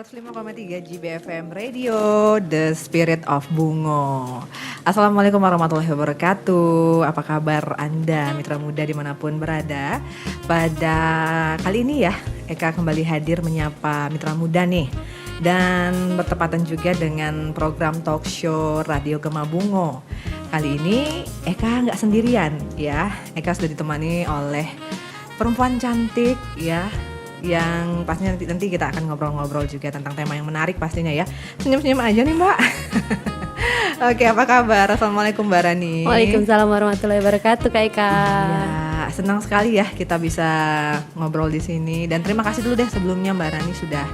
105,3 GBFM Radio, The Spirit of Bungo. Assalamualaikum warahmatullahi wabarakatuh. Apa kabar Anda, mitra muda dimanapun berada? Pada kali ini ya, Eka kembali hadir menyapa mitra muda nih. Dan bertepatan juga dengan program talk show Radio Gema Bungo. Kali ini Eka nggak sendirian ya. Eka sudah ditemani oleh perempuan cantik ya, yang pastinya nanti kita akan ngobrol-ngobrol juga tentang tema yang menarik pastinya ya. Senyum-senyum aja nih Mbak. Oke, apa kabar? Assalamualaikum Mbak Rani. Waalaikumsalam warahmatullahi wabarakatuh Kak Eka. Ya, senang sekali ya kita bisa ngobrol di sini. Dan terima kasih dulu deh sebelumnya Mbak Rani sudah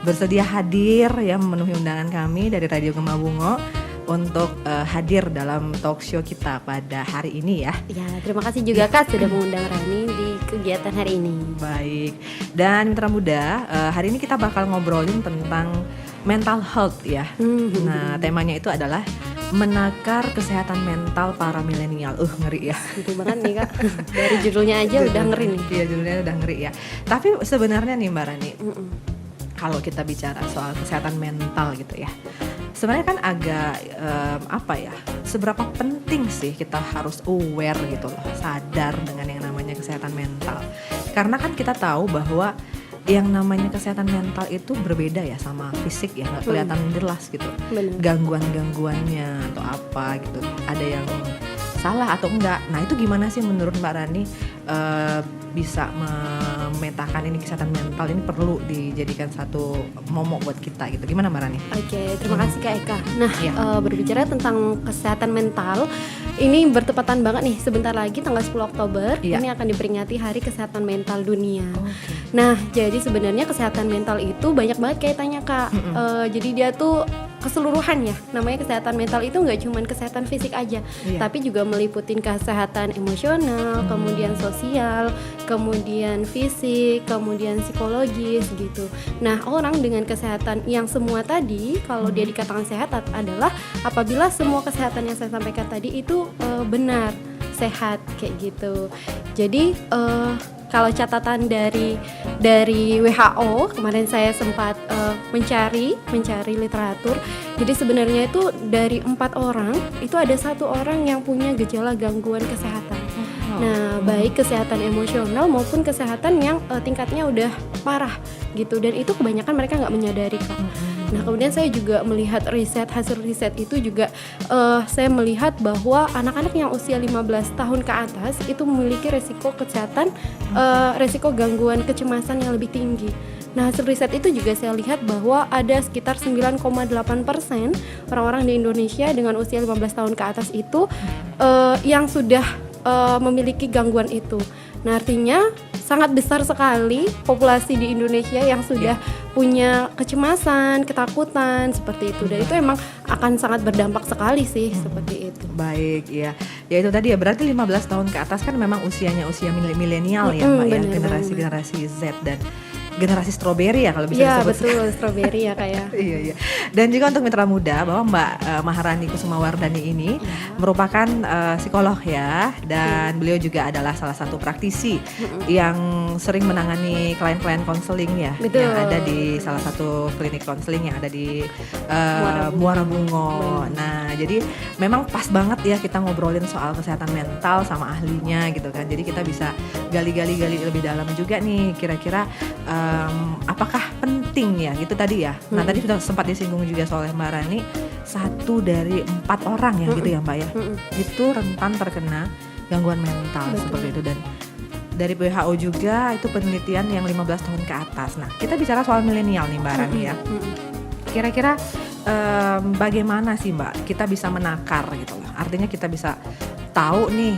bersedia hadir ya, memenuhi undangan kami dari Radio Gema Bungo untuk hadir dalam talk show kita pada hari ini ya. Ya, terima kasih juga Kak sudah mengundang Rani di kegiatan hari ini. Baik, dan mitra muda, hari ini kita bakal ngobrolin tentang mental health ya. Nah, temanya itu adalah menakar kesehatan mental para milenial. Ngeri ya. Gitu banget nih Kak. Dari judulnya aja udah ngeri nih. Iya, judulnya udah ngeri ya. Tapi sebenarnya nih Mbak Rani, kalau kita bicara soal kesehatan mental gitu ya, sebenarnya kan agak seberapa penting sih kita harus aware gitu loh, sadar dengan yang namanya kesehatan mental. Karena kan kita tahu bahwa yang namanya kesehatan mental itu berbeda ya sama fisik ya, nggak kelihatan jelas gitu. Bener. Gangguan-gangguannya atau apa gitu, ada yang salah atau enggak. Nah itu gimana sih menurut Mbak Rani bisa memetakan ini kesehatan mental ini perlu dijadikan satu momok buat kita gitu. Gimana Mbak Rani? Oke, terima kasih Kak Eka. Nah, Ya. Berbicara tentang kesehatan mental, ini bertepatan banget nih, sebentar lagi tanggal 10 Oktober Ya. ini akan diperingati Hari Kesehatan Mental Dunia. Nah, jadi sebenarnya kesehatan mental itu banyak banget kaitannya Kak. Jadi dia tuh keseluruhan ya, namanya kesehatan mental itu nggak cuma kesehatan fisik aja, tapi juga meliputin kesehatan emosional, kemudian sosial, kemudian fisik, kemudian psikologis gitu. Nah, orang dengan kesehatan yang semua tadi, kalau dia dikatakan sehat adalah apabila semua kesehatan yang saya sampaikan tadi itu benar, sehat kayak gitu. Jadi kalau catatan dari WHO kemarin saya sempat mencari literatur. Jadi sebenarnya itu dari 4 orang itu ada 1 orang yang punya gejala gangguan kesehatan. Nah, baik kesehatan emosional maupun kesehatan yang tingkatnya udah parah gitu, dan itu kebanyakan mereka nggak menyadari Kak. Nah, kemudian saya juga melihat hasil riset itu juga saya melihat bahwa anak-anak yang usia 15 tahun ke atas itu memiliki resiko kesehatan, resiko gangguan kecemasan yang lebih tinggi. Nah, hasil riset itu juga saya lihat bahwa ada sekitar 9,8% orang-orang di Indonesia dengan usia 15 tahun ke atas itu yang sudah memiliki gangguan itu. Nah, artinya sangat besar sekali populasi di Indonesia yang sudah punya kecemasan, ketakutan seperti itu, dan itu emang akan sangat berdampak sekali sih seperti itu. Baik ya, ya itu tadi ya, berarti 15 tahun ke atas kan memang usianya usia milenial ya Mbak ya, generasi Z dan generasi stroberi ya kalau bisa disebut. Iya betul, stroberi ya kayak. Iya. Dan juga untuk mitra muda bahwa Mbak Maharani Kusumawardani ini merupakan psikolog ya, dan beliau juga adalah salah satu praktisi yang sering menangani klien-klien konseling ya, yang ada di salah satu klinik konseling yang ada di Muara Bungo. Nah, jadi memang pas banget ya kita ngobrolin soal kesehatan mental sama ahlinya gitu kan. Jadi kita bisa gali-gali lebih dalam juga nih, kira-kira apakah penting ya gitu tadi ya. Nah, tadi sudah sempat disinggung juga soal Mbak Rani, 1 dari 4 orang ya gitu ya Mbak ya, itu rentan terkena gangguan mental seperti itu. Dan dari WHO juga itu penelitian yang 15 tahun ke atas. Nah, kita bicara soal milenial nih Mbak Rani ya. Kira-kira bagaimana sih Mbak kita bisa menakar gitu loh. Artinya kita bisa tahu nih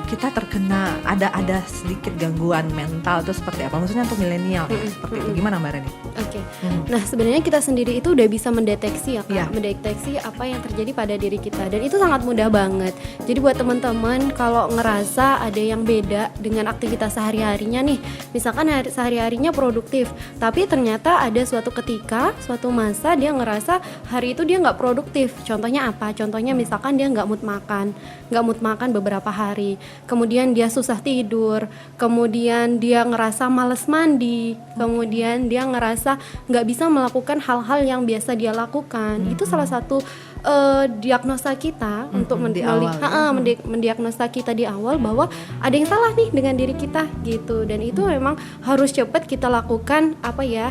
kita terkena ada sedikit gangguan mental itu seperti apa, maksudnya untuk milenial ya, seperti itu. Gimana Mbak Rani? Oke. Nah, sebenarnya kita sendiri itu udah bisa mendeteksi ya Kak, mendeteksi apa yang terjadi pada diri kita, dan itu sangat mudah banget. Jadi buat teman-teman kalau ngerasa ada yang beda dengan aktivitas sehari-harinya nih, misalkan sehari-harinya produktif, tapi ternyata ada suatu ketika, suatu masa dia ngerasa hari itu dia nggak produktif. Contohnya apa? Contohnya misalkan dia nggak mood makan, nggak mood makan beberapa hari, kemudian dia susah tidur, kemudian dia ngerasa males mandi, kemudian dia ngerasa nggak bisa melakukan hal-hal yang biasa dia lakukan. Itu salah satu diagnosa kita untuk di awal, mendiagnosa kita di awal bahwa ada yang salah nih dengan diri kita gitu, dan itu memang harus cepat kita lakukan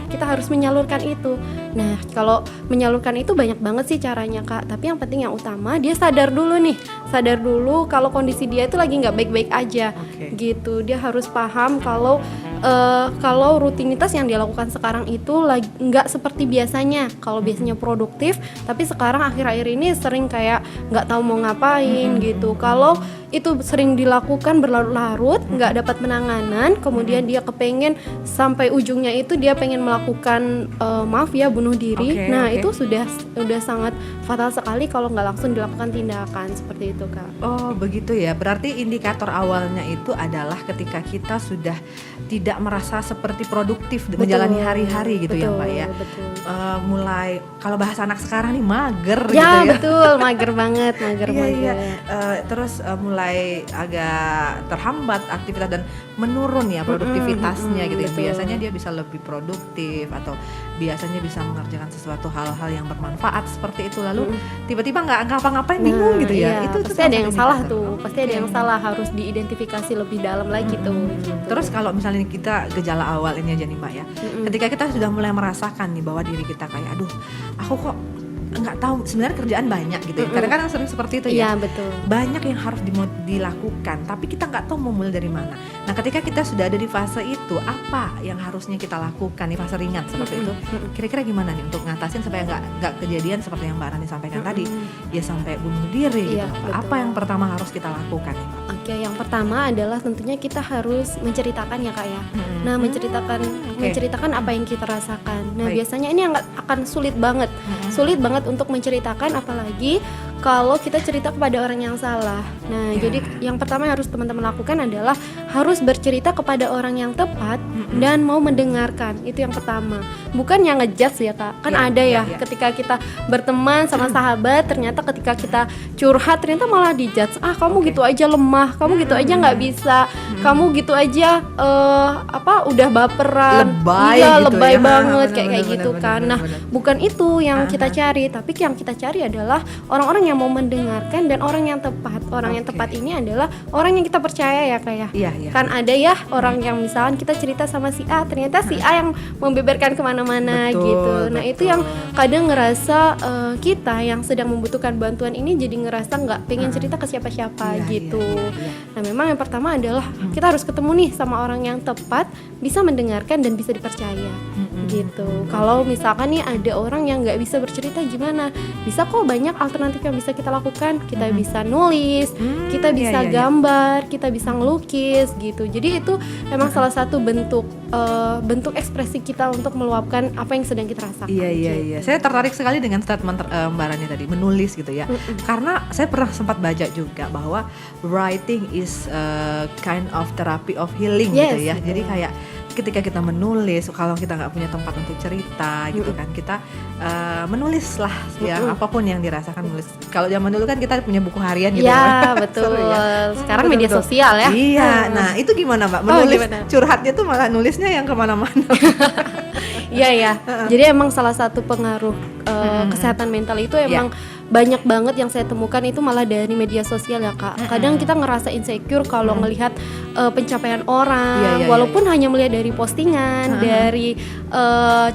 kita harus menyalurkan itu. Nah, kalau menyalurkan itu banyak banget sih caranya Kak, tapi yang penting yang utama dia sadar dulu kalau kondisi dia itu lagi nggak baik-baik aja. Gitu, dia harus paham kalau rutinitas yang dia lakukan sekarang itu lagi nggak seperti biasanya. Kalau biasanya produktif, tapi sekarang akhir-akhir ini sering kayak nggak tahu mau ngapain gitu. Kalau itu sering dilakukan berlarut-larut, nggak dapat penanganan, kemudian dia kepengen sampai ujungnya itu dia pengen melakukan bunuh diri. Itu sudah sangat fatal sekali kalau nggak langsung dilakukan tindakan seperti itu Kak. Oh begitu ya, berarti indikator awalnya itu adalah ketika kita sudah tidak merasa seperti produktif menjalani hari-hari gitu ya Pak ya. Mulai kalau bahasa anak sekarang nih mager gitu ya. Betul, mager banget. Terus mulai agak terhambat aktivitas dan menurun ya produktivitasnya gitu ya. Biasanya dia bisa lebih produktif atau biasanya bisa mengerjakan sesuatu hal-hal yang bermanfaat seperti itu, lalu tiba-tiba nggak ngapa-ngapain, bingung gitu ya. Itu pasti ada yang salah tuh, pasti ada yang salah, harus diidentifikasi lebih dalam lagi tuh gitu. Terus kalau misalnya kita gejala awal ini aja nih Mbak ya, ketika kita sudah mulai merasakan nih bahwa diri kita kayak aduh aku kok nggak tahu, sebenarnya kerjaan banyak gitu ya. Kadang-kadang sering seperti itu ya. Iya betul. Banyak yang harus dilakukan, tapi kita nggak tahu mau mulai dari mana. Nah, ketika kita sudah ada di fase itu, apa yang harusnya kita lakukan di fase ringan seperti itu? Kira-kira gimana nih untuk ngatasin supaya nggak kejadian seperti yang Mbak Rani sampaikan tadi, ya sampai bunuh diri gitu. Apa yang pertama harus kita lakukan nih, Mbak? Oke, yang pertama adalah tentunya kita harus menceritakan ya Kak ya. Nah, menceritakan apa yang kita rasakan. Nah, biasanya ini akan sulit banget untuk menceritakan, apalagi kalau kita cerita kepada orang yang salah. Nah, jadi yang pertama yang harus teman-teman lakukan adalah harus bercerita kepada orang yang tepat dan mau mendengarkan. Itu yang pertama. Bukan yang ngejudge ya Kak. Kan ada ya ketika kita berteman sama sahabat, ternyata ketika kita curhat ternyata malah dijudge. Kamu gitu aja lemah, kamu gitu aja nggak bisa, kamu gitu aja udah baperan, lebay banget kayak gitu kan. Nah, bukan itu yang kita cari, tapi yang kita cari adalah orang-orang yang mau mendengarkan dan orang yang tepat. Orang yang tepat ini adalah orang yang kita percaya ya Kak ya. Kan ada ya orang yang misalkan kita cerita sama si A, ternyata si A yang membeberkan kemana-mana gitu. Nah itu yang kadang ngerasa kita yang sedang membutuhkan bantuan ini jadi ngerasa nggak pengen cerita ke siapa-siapa gitu. Nah memang yang pertama adalah kita harus ketemu nih sama orang yang tepat, bisa mendengarkan dan bisa dipercaya gitu. Kalau misalkan nih ada orang yang nggak bisa bercerita, gimana? Bisa kok, banyak alternatif yang bisa kita lakukan. Kita bisa nulis, kita bisa gambar, kita bisa ngelukis gitu. Jadi itu emang salah satu bentuk ekspresi kita untuk meluapkan apa yang sedang kita rasakan. Iya. Saya tertarik sekali dengan statement Mbak Rani tadi, menulis gitu ya. Karena saya pernah sempat baca juga bahwa writing is kind of therapy of healing gitu ya. Jadi kayak ketika kita menulis, kalau kita nggak punya tempat untuk cerita gitu kan, kita menulis lah ya, apapun yang dirasakan nulis. Kalau zaman dulu kan kita punya buku harian gitu. Iya betul. Sekarang media sosial ya. Iya. Nah itu gimana Mbak? Menulis curhatnya tuh malah nulisnya yang kemana-mana. Iya. Jadi emang salah satu pengaruh kesehatan mental itu emang banyak banget yang saya temukan itu malah dari media sosial ya Kak. Kadang kita ngerasa insecure kalau ngelihat pencapaian orang, walaupun hanya melihat dari postingan, dari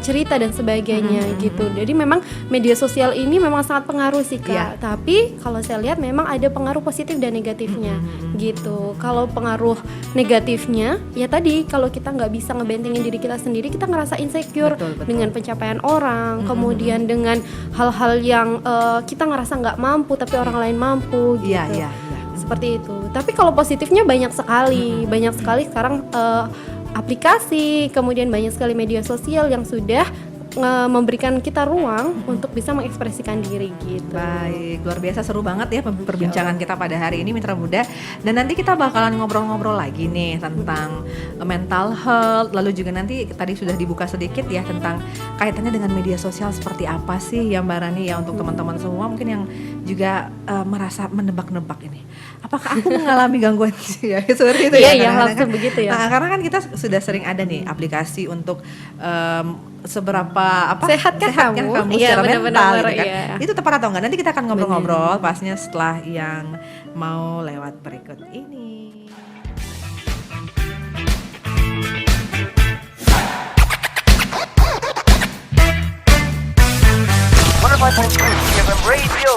cerita dan sebagainya gitu. Jadi memang media sosial ini memang sangat pengaruh sih Kak. Tapi kalau saya lihat memang ada pengaruh positif dan negatifnya gitu. Kalau pengaruh negatifnya ya tadi, kalau kita nggak bisa ngebentengin diri kita sendiri, kita ngerasa insecure dengan pencapaian orang, kemudian dengan hal-hal yang kita ngerasa nggak mampu tapi orang lain mampu gitu. Seperti itu. Tapi kalau positifnya banyak sekali sekarang aplikasi, kemudian banyak sekali media sosial yang sudah memberikan kita ruang untuk bisa mengekspresikan diri gitu. Baik, luar biasa seru banget ya perbincangan kita pada hari ini Mitra Muda. Dan nanti kita bakalan ngobrol-ngobrol lagi nih tentang mental health. Lalu juga nanti tadi sudah dibuka sedikit ya tentang kaitannya dengan media sosial seperti apa sih ya Mbak Rani ya, untuk teman-teman semua mungkin yang juga merasa menebak-nebak ini. Apakah aku mengalami gangguan ya seperti itu Iya, ya? iya, Kadang-kadang langsung kan. begitu ya. Nah, karena kan kita sudah sering ada nih aplikasi untuk seberapa Sehatkah kamu? Iya, secara mental benar-benar, gitu kan. iya. Itu tepat atau enggak? Nanti kita akan ngobrol-ngobrol Benar. pasnya setelah yang mau lewat berikut ini. 105.3 FM Radio.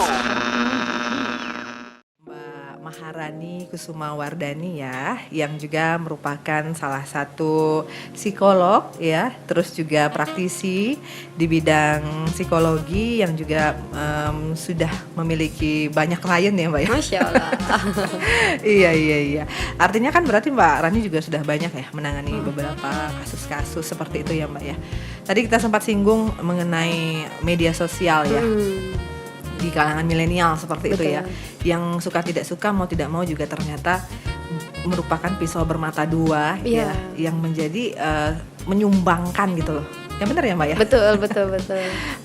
Mbak Maharani Kusuma Wardani ya, yang juga merupakan salah satu psikolog ya, terus juga praktisi di bidang psikologi yang juga sudah memiliki banyak klien ya Mbak ya. Masya Allah. Iya. Artinya kan berarti Mbak Rani juga sudah banyak ya menangani beberapa kasus-kasus seperti itu ya Mbak ya. Tadi kita sempat singgung mengenai media sosial ya. Di kalangan milenial seperti itu ya, yang suka tidak suka mau tidak mau juga ternyata merupakan pisau bermata dua ya, yang menjadi menyumbangkan gitu loh. Yang benar ya Mbak ya? Betul.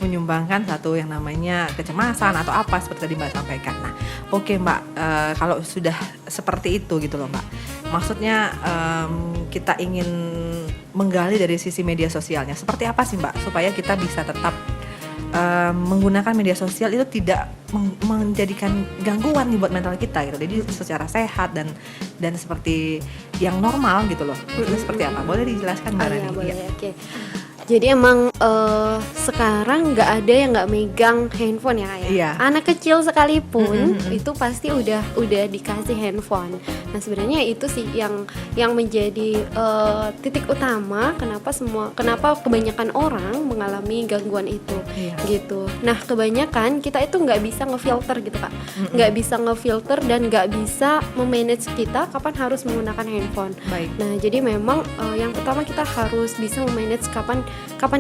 Menyumbangkan satu yang namanya kecemasan atau apa seperti tadi Mbak sampaikan. Nah, oke Mbak, kalau sudah seperti itu gitu loh Mbak, maksudnya kita ingin menggali dari sisi media sosialnya. Seperti apa sih Mbak supaya kita bisa tetap menggunakan media sosial itu tidak menjadikan gangguan nih buat mental kita gitu. Jadi secara sehat dan seperti yang normal gitu loh. Maksudnya seperti apa? Boleh dijelaskan Mbak Rani? Iya, boleh. Oke. Jadi emang sekarang nggak ada yang nggak megang handphone ya kayak. Iya. Anak kecil sekalipun itu pasti udah dikasih handphone. Nah sebenarnya itu sih yang menjadi titik utama kenapa kebanyakan orang mengalami gangguan itu, gitu. Nah kebanyakan kita itu nggak bisa ngefilter gitu Kak, nggak bisa ngefilter dan nggak bisa memanage kita kapan harus menggunakan handphone. Baik. Nah jadi memang yang pertama kita harus bisa memanage kapan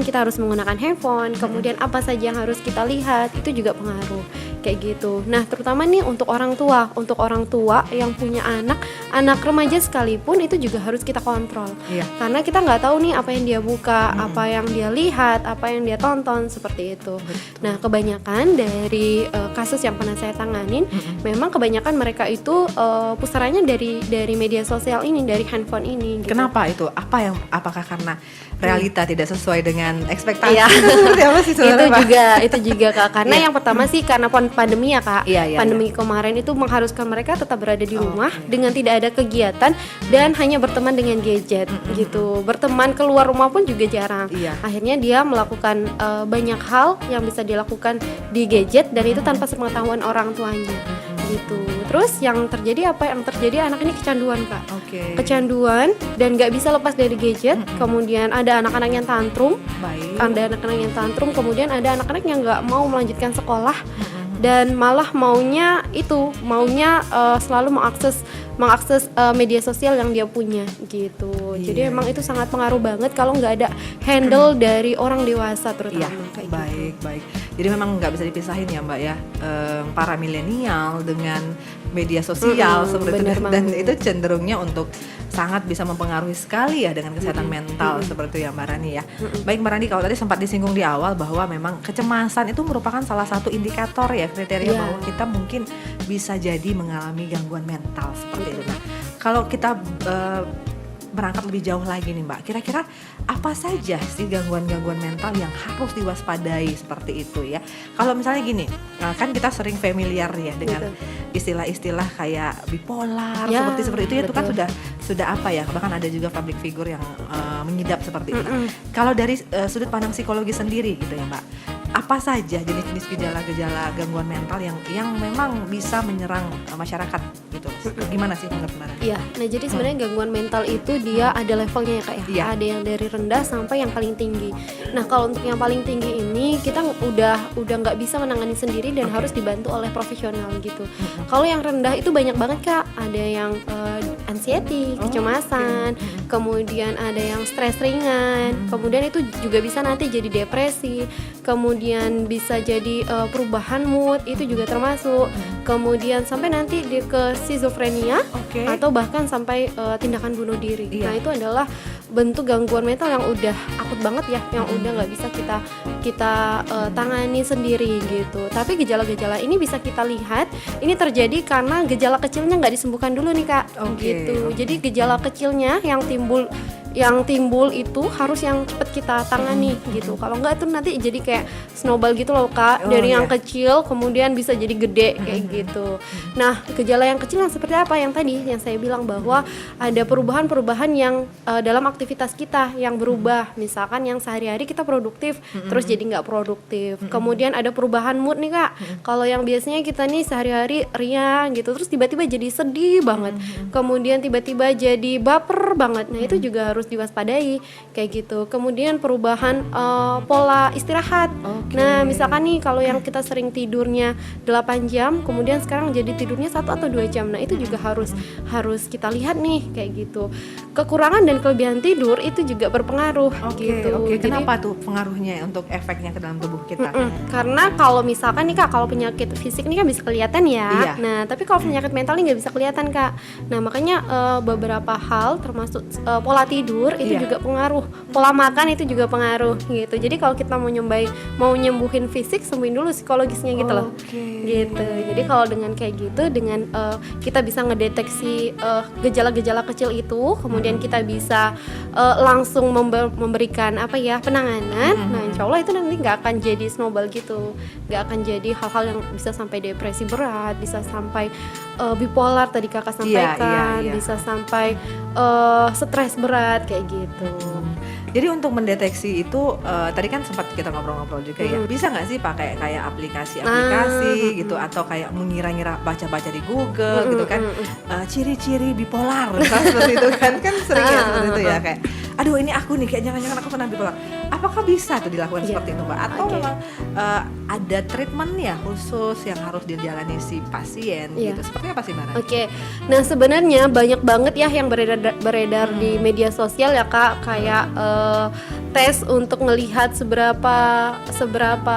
kita harus menggunakan handphone, kemudian apa saja yang harus kita lihat, itu juga pengaruh kayak gitu. Nah terutama nih untuk orang tua yang punya anak remaja sekalipun itu juga harus kita kontrol, karena kita nggak tahu nih apa yang dia buka, apa yang dia lihat, apa yang dia tonton seperti itu. Nah kebanyakan dari kasus yang pernah saya tanganin, memang kebanyakan mereka itu pusarannya dari media sosial ini, dari handphone ini. Gitu. Kenapa itu? Apakah karena realita tidak sesuai dengan ekspektasi? Seperti apa sih sebenarnya? Itu juga Kak. Karena yang pertama sih karena pandemi ya Kak. Pandemi iya. kemarin itu mengharuskan mereka tetap berada di rumah dengan tidak ada kegiatan dan hanya berteman dengan gadget gitu. Berteman keluar rumah pun juga jarang. Akhirnya dia melakukan banyak hal yang bisa dilakukan di gadget dan itu tanpa sepengetahuan orang tuanya. Gitu. Terus yang terjadi anak ini kecanduan Kak. Kecanduan dan nggak bisa lepas dari gadget. Kemudian ada anak-anak yang tantrum. Kemudian ada anak-anak yang nggak mau melanjutkan sekolah dan malah maunya selalu mengakses media sosial yang dia punya gitu. Jadi emang itu sangat pengaruh banget kalau nggak ada handle dari orang dewasa terutama. Baik. Jadi memang nggak bisa dipisahin ya Mbak ya, para milenial dengan media sosial seperti itu, dan itu cenderungnya untuk sangat bisa mempengaruhi sekali ya dengan kesehatan mental seperti itu ya Mbak Rani ya. Baik Mbak Rani, kalau tadi sempat disinggung di awal bahwa memang kecemasan itu merupakan salah satu indikator ya, kriteria bahwa kita mungkin bisa jadi mengalami gangguan mental seperti itu. Nah, kalau kita berangkat lebih jauh lagi nih Mbak, kira-kira apa saja sih gangguan-gangguan mental yang harus diwaspadai seperti itu ya? Kalau misalnya gini, kan kita sering familiar ya dengan istilah-istilah kayak bipolar seperti itu ya, itu kan sudah apa ya, bahkan ada juga public figure yang menyidap seperti itu. Kalau dari sudut pandang psikologi sendiri gitu ya Mbak, apa saja jenis-jenis gejala-gejala gangguan mental yang memang bisa menyerang masyarakat gitu? Gimana sih menurut Mbak? Iya, nah jadi sebenarnya gangguan mental itu dia ada levelnya ya Kak ya. Ada yang dari rendah sampai yang paling tinggi. Nah kalau untuk yang paling tinggi ini kita udah nggak bisa menangani sendiri dan harus dibantu oleh profesional gitu. Kalau yang rendah itu banyak banget Kak. Ada yang anxiety, kecemasan, kemudian ada yang stres ringan, kemudian itu juga bisa nanti jadi depresi, kemudian bisa jadi perubahan mood, itu juga termasuk, kemudian sampai nanti dia ke skizofrenia atau bahkan sampai tindakan bunuh diri. Nah itu adalah bentuk gangguan mental yang udah akut banget ya, yang udah nggak bisa kita tangani sendiri gitu. Tapi gejala-gejala ini bisa kita lihat ini terjadi karena gejala kecilnya nggak disembuhkan dulu nih Kak. Gitu. Jadi gejala kecilnya yang timbul itu harus yang cepat kita tangani gitu. Kalau enggak itu nanti jadi kayak snowball gitu loh Kak. Dari yang kecil kemudian bisa jadi gede kayak gitu. Nah, gejala yang kecil yang seperti apa yang tadi yang saya bilang bahwa ada perubahan-perubahan yang dalam aktivitas kita yang berubah. Misalkan yang sehari-hari kita produktif terus jadi nggak produktif. Kemudian ada perubahan mood nih Kak. Kalau yang biasanya kita nih sehari-hari riang gitu terus tiba-tiba jadi sedih banget. Kemudian tiba-tiba jadi baper banget. Nah, itu juga harus diwaspadai kayak gitu. Kemudian perubahan pola istirahat. Nah, misalkan nih kalau yang kita sering tidurnya 8 jam, kemudian sekarang jadi tidurnya 1 atau 2 jam. Nah, itu juga harus kita lihat nih kayak gitu. Kekurangan dan kelebihan tidur itu juga berpengaruh gitu. Jadi, kenapa tuh pengaruhnya untuk efeknya ke dalam tubuh kita? Karena kalau misalkan nih Kak, kalau penyakit fisik nih kan bisa kelihatan ya. Iya. Nah, tapi kalau penyakit mental nih nggak bisa kelihatan Kak. Nah, makanya beberapa hal termasuk pola tidur itu juga pengaruh, pola makan itu juga pengaruh gitu. Jadi kalau kita mau nyembuhin fisik, sembuhin dulu psikologisnya gitu loh. Gitu. Jadi kalau dengan kayak gitu, dengan kita bisa ngedeteksi gejala-gejala kecil itu, kemudian kita bisa langsung memberikan penanganan. Nah, insya Allah itu nanti nggak akan jadi snowball gitu, nggak akan jadi hal-hal yang bisa sampai depresi berat, bisa sampai bipolar tadi kakak sampaikan, bisa sampai stres berat kayak gitu. Jadi untuk mendeteksi itu tadi kan sempat kita ngobrol-ngobrol juga ya. Bisa nggak sih pakai kayak aplikasi-aplikasi gitu atau kayak mengira-ngira baca-baca di Google gitu kan ciri-ciri bipolar seperti itu kan sering ya seperti itu ya kayak aduh ini aku nih kayak jangan-jangan aku kena bipolar. Apakah bisa tuh dilakukan seperti itu Mbak? Atau memang ada treatment ya khusus yang harus dijalani si pasien gitu? Seperti apa sih Mbak? Nah sebenarnya banyak banget ya yang beredar di media sosial ya Kak, kayak tes untuk melihat seberapa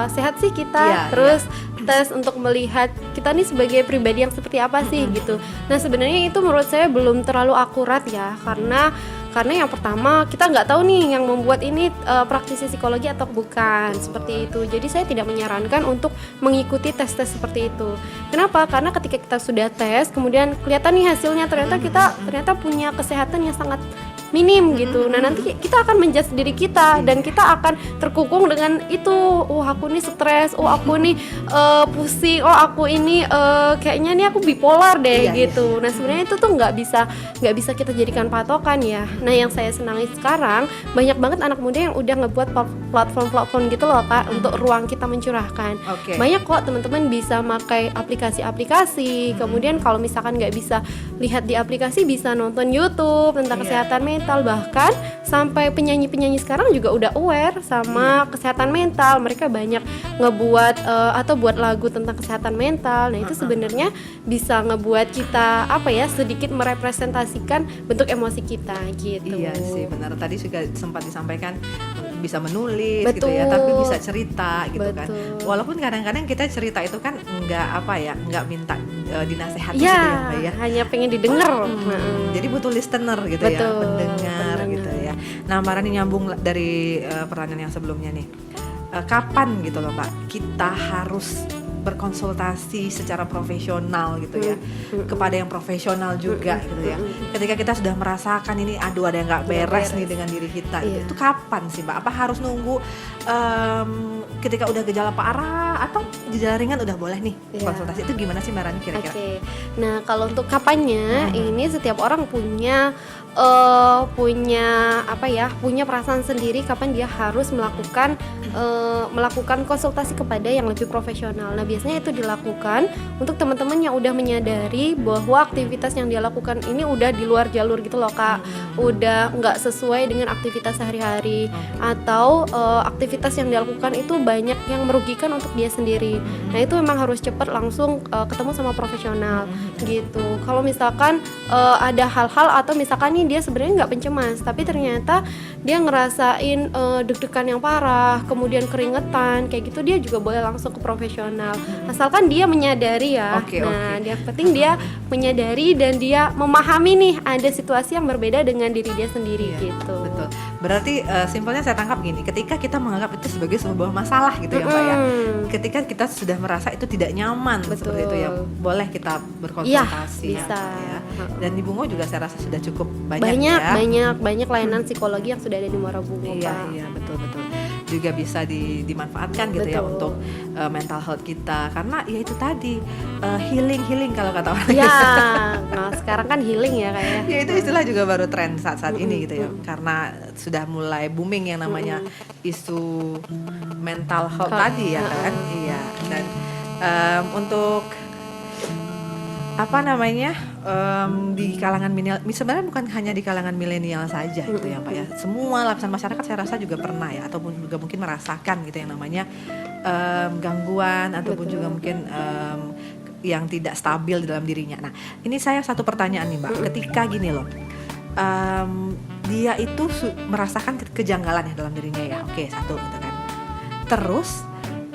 sehat sih kita, terus tes untuk melihat kita nih sebagai pribadi yang seperti apa sih gitu. Nah sebenarnya itu menurut saya belum terlalu akurat ya, karena yang pertama kita nggak tahu nih yang membuat ini praktisi psikologi atau bukan seperti itu. Jadi saya tidak menyarankan untuk mengikuti tes-tes seperti itu. Kenapa? Karena ketika kita sudah tes kemudian kelihatan nih hasilnya ternyata punya kesehatan yang sangat minim gitu. Nah nanti kita akan menjudge diri kita dan kita akan terkungkung dengan itu. Oh aku nih stres, oh aku nih pusing, oh aku ini kayaknya nih aku bipolar deh gitu. Nah sebenarnya itu tuh nggak bisa kita jadikan patokan ya. Nah yang saya senangi sekarang banyak banget anak muda yang udah ngebuat platform gitu loh Kak untuk ruang kita mencurahkan. Banyak kok teman-teman bisa pakai aplikasi-aplikasi. Kemudian kalau misalkan nggak bisa lihat di aplikasi bisa nonton YouTube tentang kesehatan mental. Bahkan sampai penyanyi-penyanyi sekarang juga udah aware sama kesehatan mental. Mereka banyak ngebuat atau buat lagu tentang kesehatan mental. Nah itu sebenarnya bisa ngebuat kita sedikit merepresentasikan bentuk emosi kita gitu. Iya sih benar, tadi juga sempat disampaikan bisa menulis gitu ya, tapi bisa cerita gitu kan. Walaupun kadang-kadang kita cerita itu kan nggak minta dinasehati gitu ya Mbak ya. Hanya pengen didengar. Jadi butuh listener gitu ya, pendengar gitu ya. Nah Mbak Rani nyambung dari pertanyaan yang sebelumnya nih, kapan gitu loh Mbak kita harus berkonsultasi secara profesional gitu ya kepada yang profesional juga gitu ya. Ketika kita sudah merasakan ini ada yang nggak beres nih dengan diri kita gitu. Itu kapan sih Mbak? Apa harus nunggu ketika udah gejala parah atau gejala ringan udah boleh nih konsultasi? Itu gimana sih Mbak Rani kira-kira? Nah kalau untuk kapannya ini setiap orang punya perasaan sendiri kapan dia harus melakukan konsultasi kepada yang lebih profesional. Nah biasanya itu dilakukan untuk teman-teman yang udah menyadari bahwa aktivitas yang dia lakukan ini udah di luar jalur gitu loh Kak, udah nggak sesuai dengan aktivitas sehari-hari atau aktivitas yang dia lakukan itu banyak yang merugikan untuk dia sendiri. Nah itu memang harus cepat langsung ketemu sama profesional gitu. Kalau misalkan ada hal-hal atau misalkan nih dia sebenarnya nggak pencemas, tapi ternyata dia ngerasain deg-degan yang parah, kemudian keringetan kayak gitu, dia juga boleh langsung ke profesional. Asalkan dia menyadari ya. Nah, yang penting dia menyadari dan dia memahami nih ada situasi yang berbeda dengan diri dia sendiri gitu. Betul. Berarti simpelnya saya tangkap gini, ketika kita menganggap itu sebagai sebuah masalah gitu ya Mbak ya. Ketika kita sudah merasa itu tidak nyaman seperti itu ya, boleh kita berkonsultasi bisa. ya. Dan di Bungo juga saya rasa sudah cukup banyak layanan psikologi yang sudah ada di Muara Bungo. Iya, betul. Juga bisa dimanfaatkan gitu ya untuk mental health kita, karena ya itu tadi healing kalau kata orang. Ya, nah sekarang kan healing ya kayaknya. Ya itu istilah juga baru tren saat ini gitu ya, karena sudah mulai booming yang namanya isu mental health tadi ya kan. Iya, dan untuk di kalangan milenial, sebenarnya bukan hanya di kalangan milenial saja gitu ya Pak ya, semua lapisan masyarakat saya rasa juga pernah ya, ataupun juga mungkin merasakan gitu yang namanya gangguan ataupun juga mungkin yang tidak stabil di dalam dirinya. Nah ini saya satu pertanyaan nih Mbak, ketika gini loh, dia itu merasakan kejanggalan ya dalam dirinya ya, oke, satu gitu kan, terus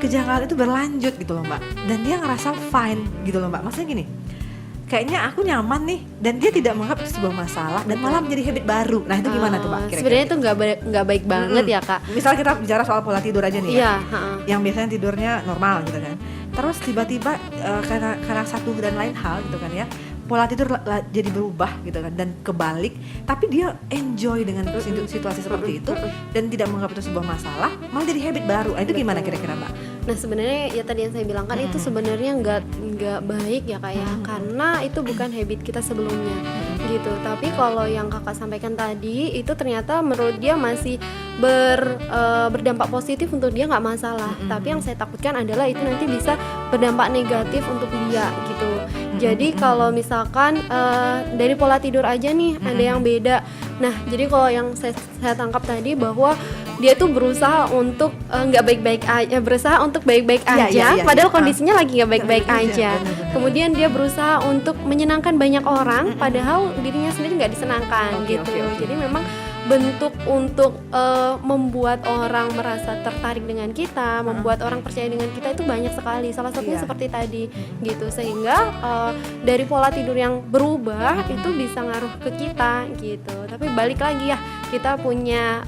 kejanggalan itu berlanjut gitu loh Mbak, dan dia ngerasa fine gitu loh Mbak, maksudnya gini, kayaknya aku nyaman nih, dan dia tidak menganggap itu sebuah masalah dan malah menjadi habit baru. Nah itu gimana tuh Mbak? Sebenarnya itu nggak baik banget ya Kak. Misal kita bicara soal pola tidur aja nih ya, yang biasanya tidurnya normal gitu kan, terus tiba-tiba karena satu dan lain hal gitu kan ya, pola tidur jadi berubah gitu kan, dan kebalik, tapi dia enjoy dengan situasi seperti itu dan tidak menganggap itu sebuah masalah, malah jadi habit baru. Nah, itu gimana kira-kira Mbak? Nah sebenarnya ya tadi yang saya bilang kan itu sebenarnya nggak baik ya Kak ya, karena itu bukan habit kita sebelumnya gitu. Tapi kalau yang Kakak sampaikan tadi itu ternyata menurut dia masih berdampak positif untuk dia, nggak masalah. Tapi yang saya takutkan adalah itu nanti bisa berdampak negatif untuk dia gitu. Jadi kalau misalkan dari pola tidur aja nih ada yang beda. Nah jadi kalau yang saya tangkap tadi bahwa dia tuh berusaha untuk nggak baik-baik aja, berusaha untuk baik-baik aja, padahal kondisinya lagi nggak baik-baik aja. Kemudian dia berusaha untuk menyenangkan banyak orang, padahal dirinya sendiri nggak disenangkan gitu. Jadi memang bentuk untuk membuat orang merasa tertarik dengan kita, membuat orang percaya dengan kita itu banyak sekali. Salah satunya seperti tadi gitu, sehingga dari pola tidur yang berubah itu bisa ngaruh ke kita gitu. Tapi balik lagi ya, kita punya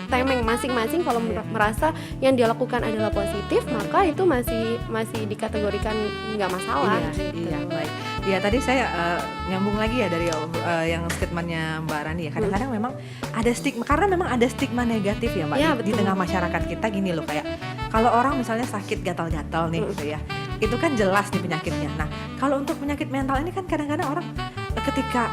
timing masing-masing. Kalau merasa yang dia lakukan adalah positif, maka itu masih dikategorikan nggak masalah. Iya, baik. Ya tadi saya nyambung lagi ya dari yang statementnya Mbak Rani ya. Kadang-kadang memang ada stigma, karena memang ada stigma negatif ya Mbak di tengah masyarakat kita gini loh, kayak kalau orang misalnya sakit gatal-gatal nih gitu ya, itu kan jelas nih penyakitnya. Nah kalau untuk penyakit mental ini kan kadang-kadang orang ketika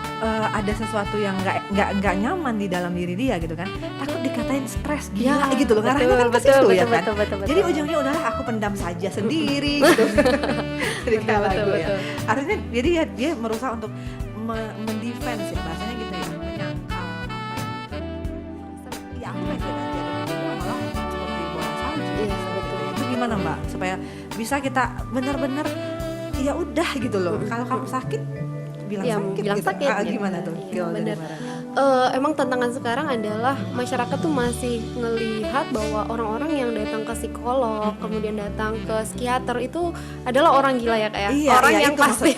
ada sesuatu yang nggak nyaman di dalam diri dia gitu kan, takut dikatain stres gila gitu loh, karena kan ke situ ya kan. Jadi ujungnya udahlah aku pendam saja sendiri gitu. Betul. Artinya jadi ya dia berusaha untuk mendefense ya, bahasanya gitu ya, menyangkal apa yang ya aku baik-baik aja, dan itu malah seperti bola salju. Itu gimana Mbak supaya bisa kita benar-benar ya udah gitu loh, kalau kamu sakit bilang sakit gitu. Gimana tuh? Bener. Emang tantangan sekarang adalah masyarakat tuh masih ngelihat bahwa orang-orang yang datang ke psikolog, kemudian datang ke psikiater itu adalah orang gila ya kayak orang yang pasti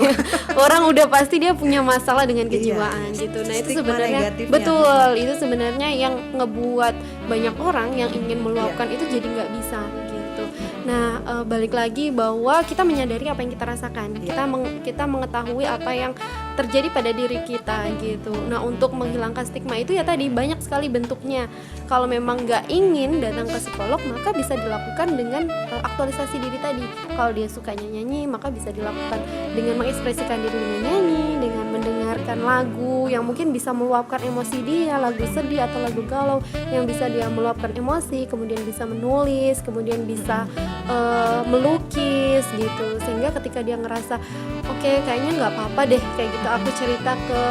orang udah pasti dia punya masalah dengan kejiwaan gitu. Nah itu sebenarnya betul, itu sebenarnya yang ngebuat banyak orang yang ingin meluapkan itu jadi nggak bisa gitu. Nah balik lagi bahwa kita menyadari apa yang kita rasakan, kita mengetahui apa yang terjadi pada diri kita gitu. Nah untuk menghilangkan stigma itu ya tadi banyak sekali bentuknya. Kalau memang nggak ingin datang ke psikolog, maka bisa dilakukan dengan aktualisasi diri tadi. Kalau dia sukanya nyanyi, maka bisa dilakukan dengan mengekspresikan diri dengan nyanyi, dengan mendengarkan lagu yang mungkin bisa meluapkan emosi dia, lagu sedih atau lagu galau yang bisa dia meluapkan emosi, kemudian bisa menulis, kemudian bisa melukis gitu. Sehingga ketika dia ngerasa oke, kayaknya nggak apa-apa deh kayak gitu, aku cerita ke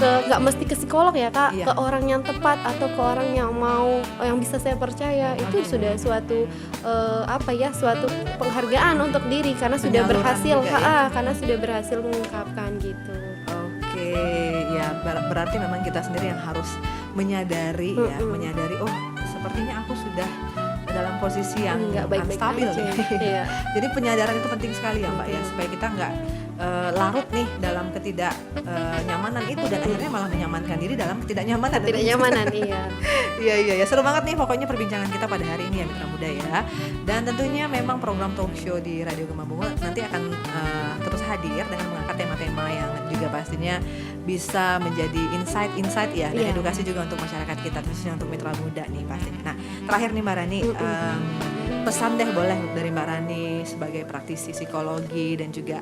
nggak mesti ke psikolog ya Kak, Iya. ke orang yang tepat atau ke orang yang yang bisa saya percaya, itu sudah suatu suatu penghargaan untuk diri karena sudah Penyaluran berhasil juga ya. karena sudah berhasil mengungkapkan gitu. Oke, ya berarti memang kita sendiri yang harus menyadari ya, menyadari oh sepertinya aku sudah dalam posisi yang Nggak baik-baik stabil aja. nih. Iya. Jadi penyadaran itu penting sekali ya Mbak ya, supaya kita nggak larut nih dalam ketidaknyamanan itu dan akhirnya malah menyamankan diri dalam ketidaknyamanan. Tidak nyamanan, iya. Iya seru banget nih pokoknya perbincangan kita pada hari ini ya Mitra Muda ya. Dan tentunya memang program talk show di Radio Gema Bungo nanti akan terus hadir dengan mengangkat tema-tema yang juga pastinya bisa menjadi insight ya dan Iya. edukasi juga untuk masyarakat kita, khususnya untuk Mitra Muda nih pastinya. Nah terakhir nih Mbak Rani, pesan deh boleh dari Mbak Rani sebagai praktisi psikologi dan juga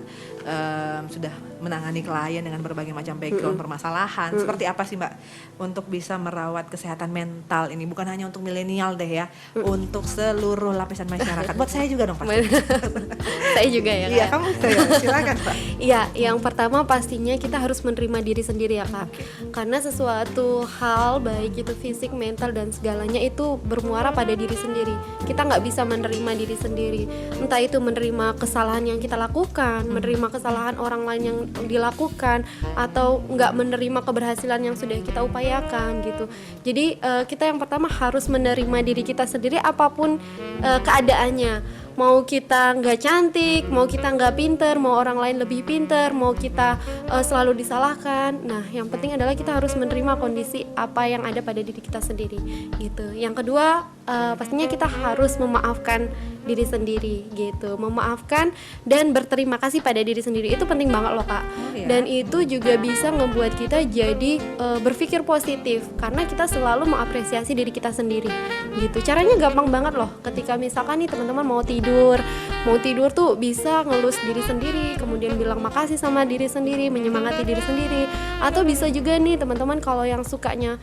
sudah menangani klien dengan berbagai macam background permasalahan. Seperti apa sih Mbak untuk bisa merawat kesehatan mental ini, bukan hanya untuk milenial deh ya, untuk seluruh lapisan masyarakat. Buat saya juga dong pasti. Saya juga ya Kak. Iya kamu silakan Mbak. Iya, yang pertama pastinya kita harus menerima diri sendiri ya Kak. Karena sesuatu hal baik itu fisik, mental dan segalanya itu bermuara pada diri sendiri. Kita nggak bisa menerima diri sendiri. Entah itu menerima kesalahan yang kita lakukan, menerima kesalahan orang lain yang dilakukan, atau nggak menerima keberhasilan yang sudah kita upayakan gitu. Jadi kita yang pertama harus menerima diri kita sendiri apapun keadaannya. Mau kita nggak cantik, mau kita nggak pinter, mau orang lain lebih pinter, mau kita selalu disalahkan. Nah, yang penting adalah kita harus menerima kondisi apa yang ada pada diri kita sendiri, gitu. Yang kedua, pastinya kita harus memaafkan diri sendiri, gitu. Memaafkan dan berterima kasih pada diri sendiri itu penting banget loh Kak. iya. Dan itu juga bisa ngebuat kita jadi berpikir positif karena kita selalu mengapresiasi diri kita sendiri, gitu. Caranya gampang banget loh. Ketika misalkan nih teman-teman mau tidur tuh bisa ngelus diri sendiri, kemudian bilang makasih sama diri sendiri, menyemangati diri sendiri. Atau bisa juga nih teman-teman kalau yang sukanya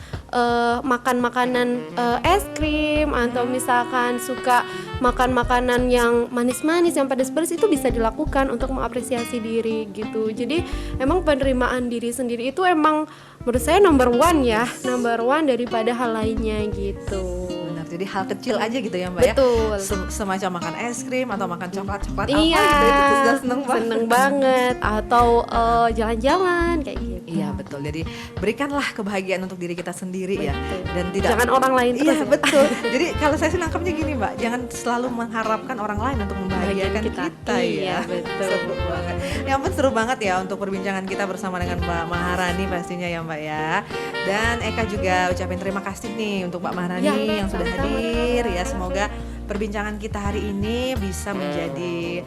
makan makanan es krim atau misalkan suka makan makanan yang manis-manis, yang pedas-pedas, itu bisa dilakukan untuk mengapresiasi diri gitu. Jadi emang penerimaan diri sendiri itu emang menurut saya number one daripada hal lainnya gitu. Benar, jadi hal kecil aja gitu ya Mbak ya. Betul. Semacam makan es krim atau makan coklat Iya, apa gitu itu sudah seneng banget. Atau jalan-jalan kayak gitu. Iya betul. Jadi berikanlah kebahagiaan untuk diri kita sendiri ya, Betul. dan tidak Jangan orang lain terus. Iya betul. Jadi kalau saya sih nangkapnya gini Mbak, jangan selalu mengharapkan orang lain untuk membahagiakan Bahagian kita. ya. Iya, betul. Seru banget. Ya ampun seru banget ya untuk perbincangan kita bersama dengan Mbak Maharani pastinya ya Mbak ya. Dan Eka juga ucapin terima kasih nih untuk Mbak Maharani Ya, yang sudah sama-sama. hadir ya. Semoga perbincangan kita hari ini bisa menjadi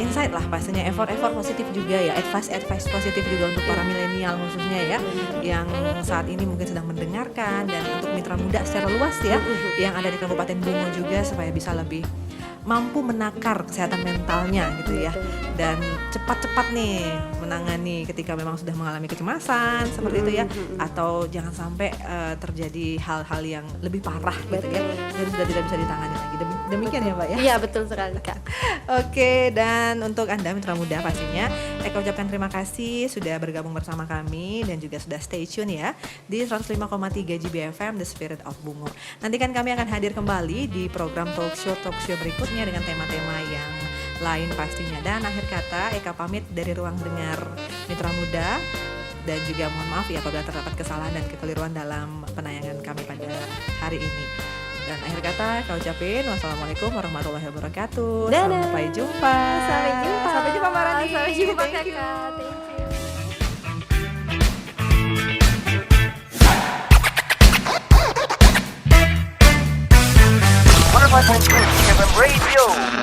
insight lah pastinya, effort positif juga ya, advice positif juga untuk para milenial khususnya ya, yang saat ini mungkin sedang mendengarkan, dan untuk mitra muda secara luas ya yang ada di Kabupaten Bungo juga, supaya bisa lebih mampu menakar kesehatan mentalnya gitu ya, dan cepat-cepat nih menangani ketika memang sudah mengalami kecemasan seperti itu ya, atau jangan sampai terjadi hal-hal yang lebih parah gitu ya, dan sudah tidak bisa ditangani lagi. Demikian ya Mbak ya. Iya betul sekali Kak. Oke, dan untuk Anda mitra muda pastinya Eka ucapkan terima kasih sudah bergabung bersama kami dan juga sudah stay tune ya di 105,3 GBFM The Spirit of Bungo. Nanti kan kami akan hadir kembali di program talk show berikutnya dengan tema-tema yang lain pastinya. Dan akhir kata Eka pamit dari ruang dengar mitra muda, dan juga mohon maaf ya apabila terdapat kesalahan dan kekeliruan dalam penayangan kami pada hari ini. Dan akhir kata kau ucapin wassalamualaikum warahmatullahi wabarakatuh. Dadah. Sampai jumpa. Sampai jumpa Mbak Rani. Sampai jumpa Thank you. Kakak. Thank you. 105.3 FM Radio.